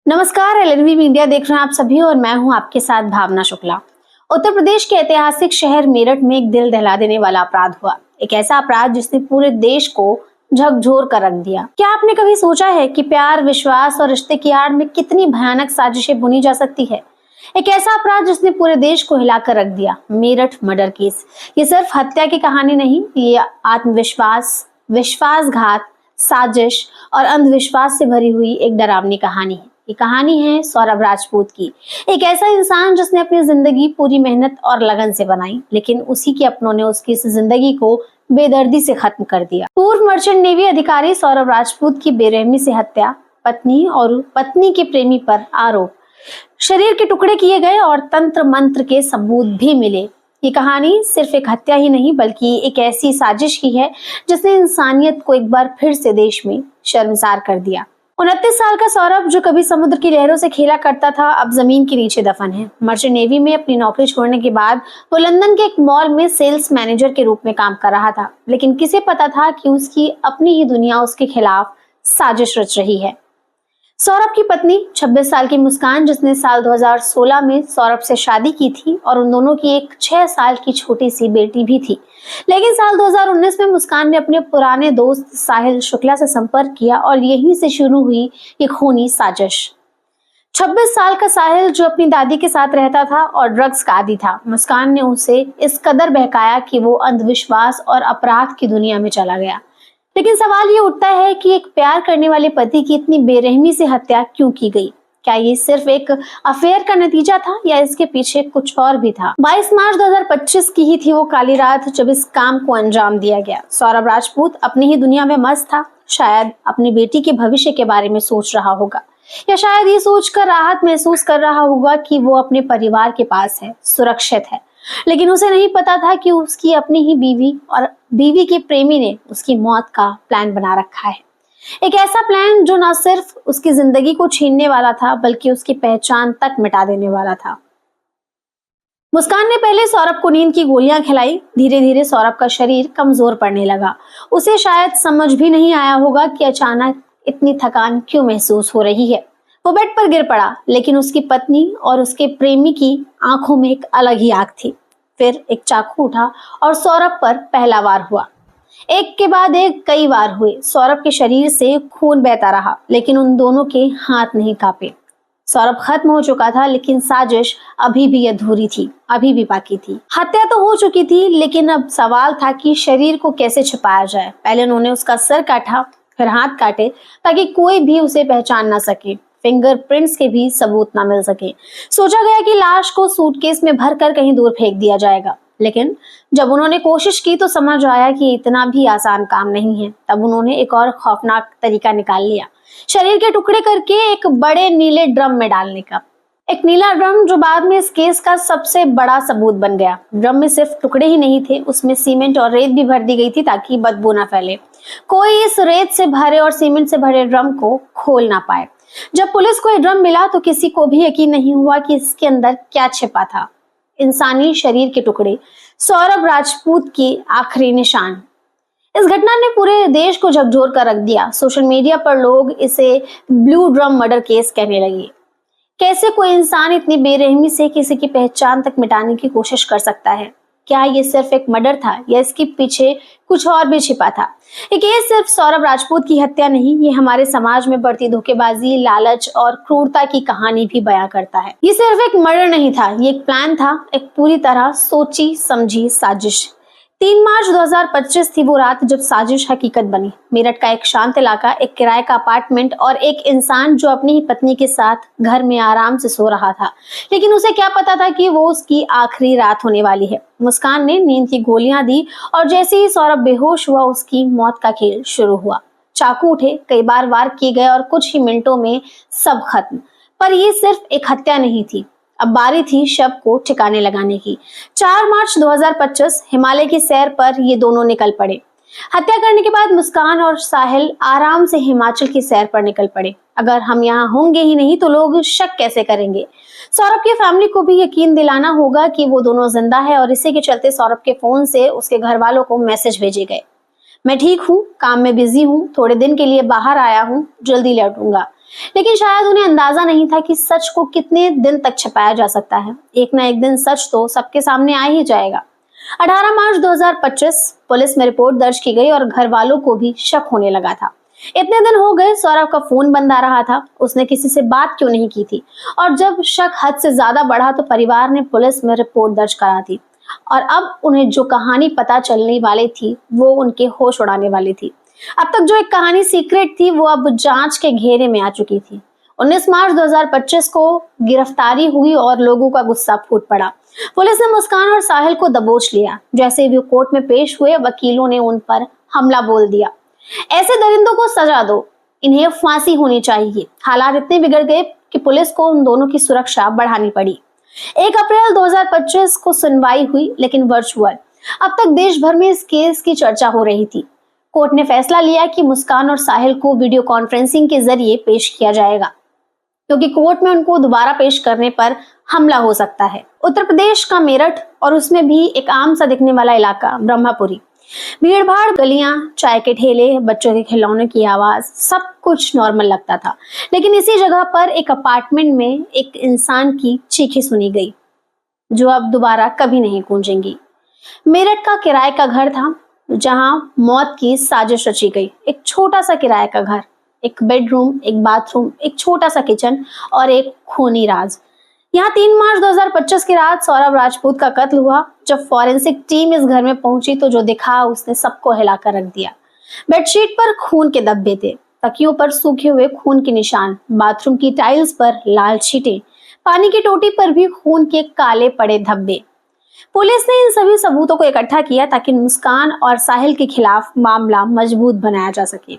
नमस्कार, एलएनवी मीडिया देख रहे हैं आप सभी और मैं हूं आपके साथ भावना शुक्ला। उत्तर प्रदेश के ऐतिहासिक शहर मेरठ में एक दिल दहला देने वाला अपराध हुआ। एक ऐसा अपराध जिसने पूरे देश को झकझोर कर रख दिया। क्या आपने कभी सोचा है कि प्यार, विश्वास और रिश्ते की आड़ में कितनी भयानक साजिशें बुनी जा सकती है? एक ऐसा अपराध जिसने पूरे देश को हिलाकर रख दिया, मेरठ मर्डर केस। ये सिर्फ हत्या की कहानी नहीं, ये आत्मविश्वास, विश्वासघात, साजिश और अंधविश्वास से भरी हुई एक डरावनी कहानी है। ये कहानी है सौरभ राजपूत की। एक ऐसा इंसान जिसने अपनी जिंदगी पूरी मेहनत और लगन से बनाई, लेकिन उसी के अपनों ने उसकी इस जिंदगी को बेदर्दी से खत्म कर दिया। पूर्व मर्चेंट नेवी अधिकारी सौरभ राजपूत की बेरहमी से हत्या, पत्नी और पत्नी के प्रेमी पर आरोप, शरीर के टुकड़े किए गए और तंत्र मंत्र के सबूत भी मिले। ये कहानी सिर्फ एक हत्या ही नहीं बल्कि एक ऐसी साजिश की है जिसने इंसानियत को एक बार फिर से देश में शर्मसार कर दिया। 29 साल का सौरभ, जो कभी समुद्र की लहरों से खेला करता था, अब जमीन के नीचे दफन है। मर्चेंट नेवी में अपनी नौकरी छोड़ने के बाद वो लंदन के एक मॉल में सेल्स मैनेजर के रूप में काम कर रहा था, लेकिन किसे पता था कि उसकी अपनी ही दुनिया उसके खिलाफ साजिश रच रही है। सौरभ की पत्नी 26 साल की मुस्कान, जिसने साल 2016 में सौरभ से शादी की थी और उन दोनों की एक 6 साल की छोटी सी बेटी भी थी, लेकिन साल 2019 में मुस्कान ने अपने पुराने दोस्त साहिल शुक्ला से संपर्क किया और यहीं से शुरू हुई ये खूनी साजिश। 26 साल का साहिल, जो अपनी दादी के साथ रहता था और ड्रग्स का आदी था, मुस्कान ने उसे इस कदर बहकाया कि वो अंधविश्वास और अपराध की दुनिया में चला गया। लेकिन सवाल ये उठता है कि एक प्यार करने वाले पति की इतनी बेरहमी से हत्या क्यों की गई? क्या ये सिर्फ एक अफेयर का नतीजा था या इसके पीछे कुछ और भी था? 22 मार्च 2025 की ही थी वो काली रात जब इस काम को अंजाम दिया गया। सौरभ राजपूत अपनी ही दुनिया में मस्त था। शायद अपनी बेटी के भविष्य के बारे में सोच रहा होगा, या शायद ये सोचकर राहत महसूस कर रहा होगा कि वो अपने परिवार के पास है, सुरक्षित है। लेकिन उसे नहीं पता था कि उसकी अपनी ही बीवी और बीवी के प्रेमी ने उसकी मौत का प्लान बना रखा है। एक ऐसा प्लान जो न सिर्फ उसकी जिंदगी को छीनने वाला था बल्कि उसकी पहचान तक मिटा देने वाला था। मुस्कान ने पहले सौरभ को नींद की गोलियां खिलाई। धीरे धीरे सौरभ का शरीर कमजोर पड़ने लगा। उसे शायद समझ भी नहीं आया होगा कि अचानक इतनी थकान क्यों महसूस हो रही है। वो बेड पर गिर पड़ा, लेकिन उसकी पत्नी और उसके प्रेमी की आंखों में एक अलग ही आग थी। फिर एक चाकू उठा और सौरभ पर पहला वार हुआ। एक के बाद एक कई वार हुए। सौरभ के शरीर से खून बहता रहा, लेकिन उन दोनों के हाथ नहीं कांपे। सौरभ खत्म हो चुका था, लेकिन साजिश अभी भी अधूरी थी, अभी भी बाकी थी। हत्या तो हो चुकी थी, लेकिन अब सवाल था कि शरीर को कैसे छिपाया जाए। पहले उन्होंने उसका सर काटा, फिर हाथ काटे, ताकि कोई भी उसे पहचान ना सके, फिंगरप्रिंट्स के भी सबूत ना मिल सके। सोचा गया कि लाश को सूटकेस में भरकर कहीं दूर फेंक दिया जाएगा, लेकिन जब उन्होंने कोशिश की तो समझ आया कि इतना भी आसान काम नहीं है। तब उन्होंने एक और खौफनाक तरीका निकाल लिया, शरीर के टुकड़े करके एक बड़े नीले ड्रम में डालने का। एक नीला ड्रम जो बाद में इस केस का सबसे बड़ा सबूत बन गया। ड्रम में सिर्फ टुकड़े ही नहीं थे, उसमें सीमेंट और रेत भी भर दी गई थी ताकि बदबू ना फैले, कोई इस रेत से भरे और सीमेंट से भरे ड्रम को खोल ना पाए। जब पुलिस को ये ड्रम मिला तो किसी को भी यकीन नहीं हुआ कि इसके अंदर क्या छिपा था। इंसानी शरीर के टुकड़े, सौरभ राजपूत की आखिरी निशान। इस घटना ने पूरे देश को झकझोर कर रख दिया। सोशल मीडिया पर लोग इसे ब्लू ड्रम मर्डर केस कहने लगे। कैसे कोई इंसान इतनी बेरहमी से किसी की पहचान तक मिटाने की कोशिश कर सकता है? क्या ये सिर्फ एक मर्डर था या इसके पीछे कुछ और भी छिपा था? ये सिर्फ सौरभ राजपूत की हत्या नहीं, ये हमारे समाज में बढ़ती धोखेबाजी, लालच और क्रूरता की कहानी भी बयां करता है। ये सिर्फ एक मर्डर नहीं था, ये एक प्लान था, एक पूरी तरह सोची समझी साजिश। 3 मार्च 2025 थी वो रात जब साजिश हकीकत बनी। मेरठ का एक शांत इलाका, एक किराए का अपार्टमेंट और एक इंसान जो अपनी ही पत्नी के साथ घर में आराम से सो रहा था, लेकिन उसे क्या पता था कि वो उसकी आखिरी रात होने वाली है। मुस्कान ने नींद की गोलियां दी और जैसे ही सौरभ बेहोश हुआ, उसकी मौत का खेल शुरू हुआ। चाकू उठे, कई बार वार किए गए और कुछ ही मिनटों में सब खत्म। पर यह सिर्फ एक हत्या नहीं थी, अब बारी थी शव को ठिकाने लगाने की। 4 मार्च 2025 हिमालय की सैर पर ये दोनों निकल पड़े। हत्या करने के बाद मुस्कान और साहिल आराम से हिमाचल की सैर पर निकल पड़े। अगर हम यहाँ होंगे ही नहीं तो लोग शक कैसे करेंगे? सौरभ की फैमिली को भी यकीन दिलाना होगा कि वो दोनों जिंदा है और इसी के चलते सौरभ के फोन से उसके घर वालों को मैसेज भेजे गए। मैं ठीक हूँ, काम में बिजी हूँ, थोड़े दिन के लिए बाहर आया हूँ, जल्दी लौटूंगा। लेकिन शायद उन्हें अंदाजा नहीं था कि सच को कितने दिन तक छिपाया जा सकता है। एक ना एक दिन सच तो सबके सामने आ ही जाएगा। 18 मार्च 2025 पुलिस में रिपोर्ट दर्ज की गई और घर वालों को भी शक होने लगा था। इतने दिन हो गए, सौरभ का फोन बंद आ रहा था, उसने किसी से बात क्यों नहीं की थी। और जब शक हद से ज्यादा बढ़ा तो परिवार ने पुलिस में रिपोर्ट दर्ज करा दी। और अब उन्हें जो कहानी पता चलने वाली थी वो उनके होश उड़ाने वाली थी। अब तक जो एक कहानी सीक्रेट थी वो अब जांच के घेरे में आ चुकी थी। 19 मार्च 2025 को गिरफ्तारी हुई और लोगों का गुस्सा फूट पड़ा। पुलिस ने मुस्कान और साहिल को दबोच लिया। जैसे वे कोर्ट में पेश हुए, वकीलों ने उन पर हमला बोल दिया। ऐसे दरिंदों को सजा दो, इन्हें फांसी होनी चाहिए। हालात इतने बिगड़ गए कि पुलिस को उन दोनों की सुरक्षा बढ़ानी पड़ी। 1 अप्रैल 2025 को सुनवाई हुई, लेकिन वर्चुअल। अब तक देश भर में इस केस की चर्चा हो रही थी। कोर्ट ने फैसला लिया कि मुस्कान और साहिल को वीडियो कॉन्फ्रेंसिंग के जरिए पेश किया जाएगा, क्योंकि कोर्ट में उनको दोबारा पेश करने पर हमला हो सकता है। उत्तर प्रदेश का मेरठ, और उसमें भी एक आम सा दिखने वाला इलाका ब्रह्मपुरी। भीड़-भाड़, गलियां, चाय के ठेले, बच्चों के खिलौनों की आवाज, सब कुछ नॉर्मल लगता था। लेकिन इसी जगह पर एक अपार्टमेंट में एक इंसान की चीखें सुनी गई, जो अब दोबारा कभी नहीं गूंजेंगी। मेरठ का किराए का घर था, जहां मौत की साजिश रची गई। एक छोटा सा किराए का घर, एक बेडरूम, एक बाथरूम, एक छोटा सा किचन और एक खूनी राज। यहाँ 3 मार्च 2025 की रात सौरभ राजपूत का कत्ल हुआ। जब फॉरेंसिक टीम इस घर में पहुंची तो जो दिखा उसने सबको हिलाकर रख दिया। बेडशीट पर खून के धब्बे थे, तकियों पर सूखे हुए खून के निशान, बाथरूम की टाइल्स पर लाल छींटे, पानी की टोटी पर भी खून के काले पड़े धब्बे। पुलिस ने इन सभी सबूतों को इकट्ठा किया ताकि मुस्कान और साहिल के खिलाफ मामला मजबूत बनाया जा सके।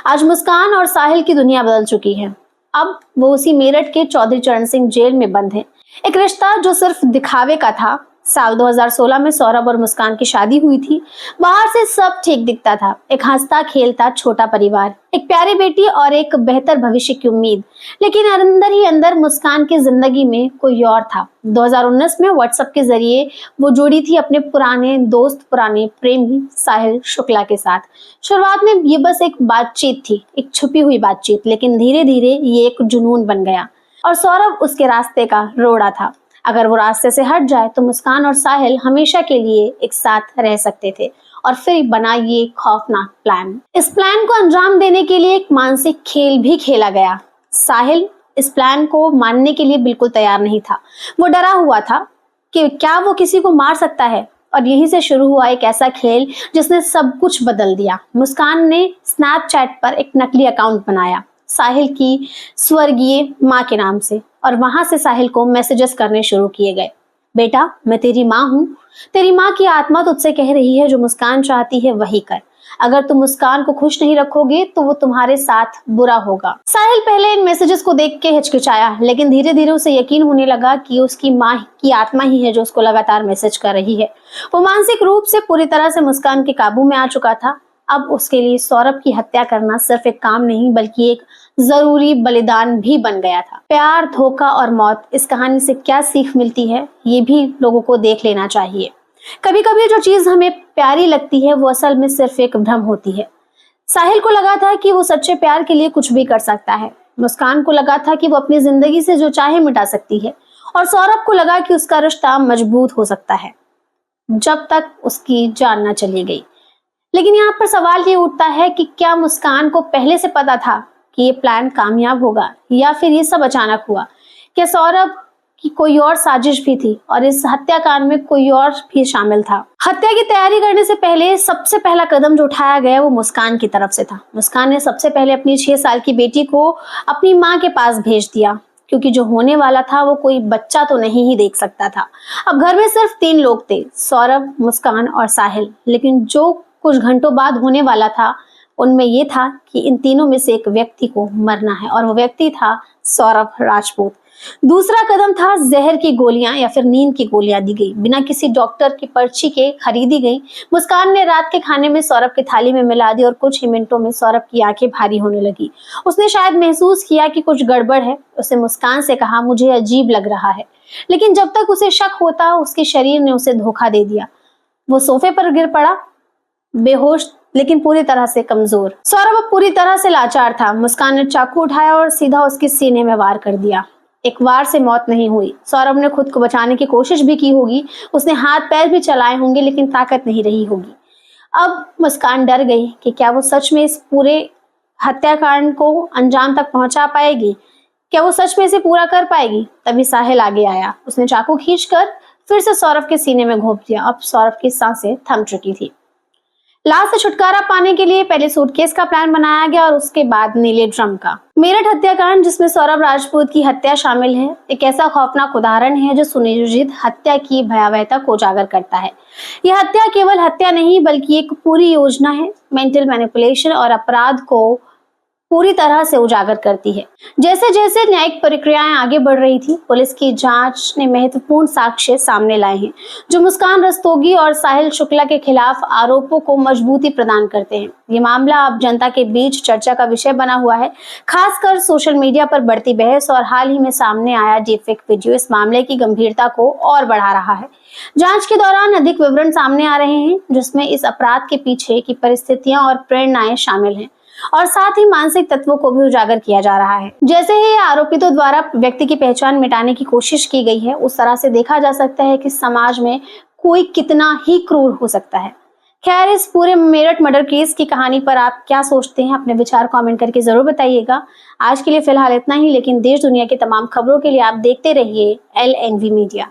आज मुस्कान और साहिल की दुनिया बदल चुकी है। अब वो उसी मेरठ के चौधरी चरण सिंह जेल में बंद है। एक रिश्ता जो सिर्फ दिखावे का था। साल 2016 में सौरभ और मुस्कान की शादी हुई थी। बाहर से सब ठीक दिखता था, एक हंसता खेलता छोटा परिवार, एक प्यारी बेटी और एक बेहतर भविष्य की उम्मीद। लेकिन अंदर ही अंदर मुस्कान की जिंदगी में कोई और था। 2019 में व्हाट्सएप के जरिए वो जुड़ी थी अपने पुराने दोस्त, पुराने प्रेमी साहिल शुक्ला के साथ। शुरुआत में ये बस एक बातचीत थी, एक छुपी हुई बातचीत, लेकिन धीरे धीरे ये एक जुनून बन गया और सौरभ उसके रास्ते का रोड़ा था। अगर वो रास्ते से हट जाए तो मुस्कान और साहिल हमेशा के लिए एक साथ रह सकते थे। और फिर बना ये खौफनाक प्लान। इस प्लान को अंजाम देने के लिए एक मानसिक खेल भी खेला गया। साहिल इस प्लान को मानने के लिए बिल्कुल तैयार नहीं था। वो डरा हुआ था कि क्या वो किसी को मार सकता है। और यहीं से शुरू हुआ एक ऐसा खेल जिसने सब कुछ बदल दिया। मुस्कान ने स्नैपचैट पर एक नकली अकाउंट बनाया साहिल की स्वर्गीय माँ के नाम से, और वहां से साहिल को मैसेजेस करने शुरू किए गए। बेटा, मैं तेरी माँ हूँ, तेरी माँ की आत्मा तुझसे कह रही है जो मुस्कान चाहती है वही कर। अगर तुम मुस्कान को खुश नहीं रखोगे तो वो तुम्हारे साथ बुरा होगा। साहिल पहले इन मैसेजेस को देख के हिचकिचाया, लेकिन धीरे धीरे उसे यकीन होने लगा कि उसकी माँ की आत्मा ही है जो उसको लगातार मैसेज कर रही है। वो मानसिक रूप से पूरी तरह से मुस्कान के काबू में आ चुका था। अब उसके लिए सौरभ की हत्या करना सिर्फ एक काम नहीं बल्कि एक जरूरी बलिदान भी बन गया था। प्यार, धोखा और मौत, इस कहानी से क्या सीख मिलती है ये भी लोगों को देख लेना चाहिए। कभी कभी जो चीज हमें प्यारी लगती है वो असल में सिर्फ एक भ्रम होती है। साहिल को लगा था कि वो सच्चे प्यार के लिए कुछ भी कर सकता है। मुस्कान को लगा था कि वो अपनी जिंदगी से जो चाहे मिटा सकती है, और सौरभ को लगा कि उसका रिश्ता मजबूत हो सकता है जब तक उसकी जान न चली गई। लेकिन यहाँ पर सवाल ये उठता है कि क्या मुस्कान को पहले से पता था कि ये प्लान कामयाब होगा, या फिर ये सब अचानक हुआ? क्या सौरभ की कोई और साजिश भी थी और इस हत्याकांड में कोई और भी शामिल था? हत्या की तैयारी करने से पहले सबसे पहला कदम जो उठाया गया वो मुस्कान की तरफ से था। मुस्कान ने सबसे पहले अपनी 6 साल की बेटी को अपनी माँ के पास भेज दिया, क्योंकि जो होने वाला था वो कोई बच्चा तो नहीं ही देख सकता था। अब घर में सिर्फ 3 लोग थे, सौरभ, मुस्कान और साहिल। लेकिन जो कुछ घंटों बाद होने वाला था उनमें यह था कि इन तीनों में से एक व्यक्ति को मरना है, और वो व्यक्ति था सौरभ राजपूत। दूसरा कदम था जहर की गोलियां या फिर नींद की गोलियां दी गई, बिना किसी डॉक्टर की पर्ची के खरीदी गई। मुस्कान ने रात के खाने में सौरभ की थाली में मिला दी और कुछ ही मिनटों में सौरभ की आंखें भारी होने लगी। उसने शायद महसूस किया कि कुछ गड़बड़ है। उसने मुस्कान से कहा, मुझे अजीब लग रहा है। लेकिन जब तक उसे शक होता उसके शरीर ने उसे धोखा दे दिया। वो सोफे पर गिर पड़ा, बेहोश लेकिन पूरी तरह से कमजोर। सौरभ अब पूरी तरह से लाचार था। मुस्कान ने चाकू उठाया और सीधा उसके सीने में वार कर दिया। एक वार से मौत नहीं हुई। सौरभ ने खुद को बचाने की कोशिश भी की होगी, उसने हाथ पैर भी चलाए होंगे, लेकिन ताकत नहीं रही होगी। अब मुस्कान डर गई कि क्या वो सच में इस पूरे हत्याकांड को अंजाम तक पहुंचा पाएगी, क्या वो सच में इसे पूरा कर पाएगी। तभी साहिल आगे आया। उसने चाकू खींचकर फिर से सौरभ के सीने में घोंप दिया। अब सौरभ की सांसें थम चुकी थी। लाश से छुटकारा पाने के लिए पहले सूटकेस का प्लान बनाया गया और उसके बाद नीले ड्रम का। मेरठ हत्याकांड, जिसमें सौरभ राजपूत की हत्या शामिल है, एक ऐसा खौफनाक उदाहरण है जो सुनियोजित हत्या की भयावहता को उजागर करता है। यह हत्या केवल हत्या नहीं बल्कि एक पूरी योजना है, मेंटल मैनिपुलेशन और अपराध को पूरी तरह से उजागर करती है। जैसे जैसे न्यायिक प्रक्रियाएं आगे बढ़ रही थी, पुलिस की जांच ने महत्वपूर्ण साक्ष्य सामने लाए हैं जो मुस्कान रस्तोगी और साहिल शुक्ला के खिलाफ आरोपों को मजबूती प्रदान करते हैं। ये मामला अब जनता के बीच चर्चा का विषय बना हुआ है, खासकर सोशल मीडिया पर बढ़ती बहस और हाल ही में सामने आया डीपफेक वीडियो इस मामले की गंभीरता को और बढ़ा रहा है। जांच के दौरान अधिक विवरण सामने आ रहे हैं, जिसमें इस अपराध के पीछे की परिस्थितियां और प्रेरणाएं शामिल हैं और साथ ही मानसिक तत्वों को भी उजागर किया जा रहा है। जैसे ही आरोपितों द्वारा व्यक्ति की पहचान मिटाने की कोशिश की गई है, उस तरह से देखा जा सकता है कि समाज में कोई कितना ही क्रूर हो सकता है। खैर, इस पूरे मेरठ मर्डर केस की कहानी पर आप क्या सोचते हैं, अपने विचार कमेंट करके जरूर बताइएगा। आज के लिए फिलहाल इतना ही, लेकिन देश दुनिया की तमाम खबरों के लिए आप देखते रहिए LNV मीडिया।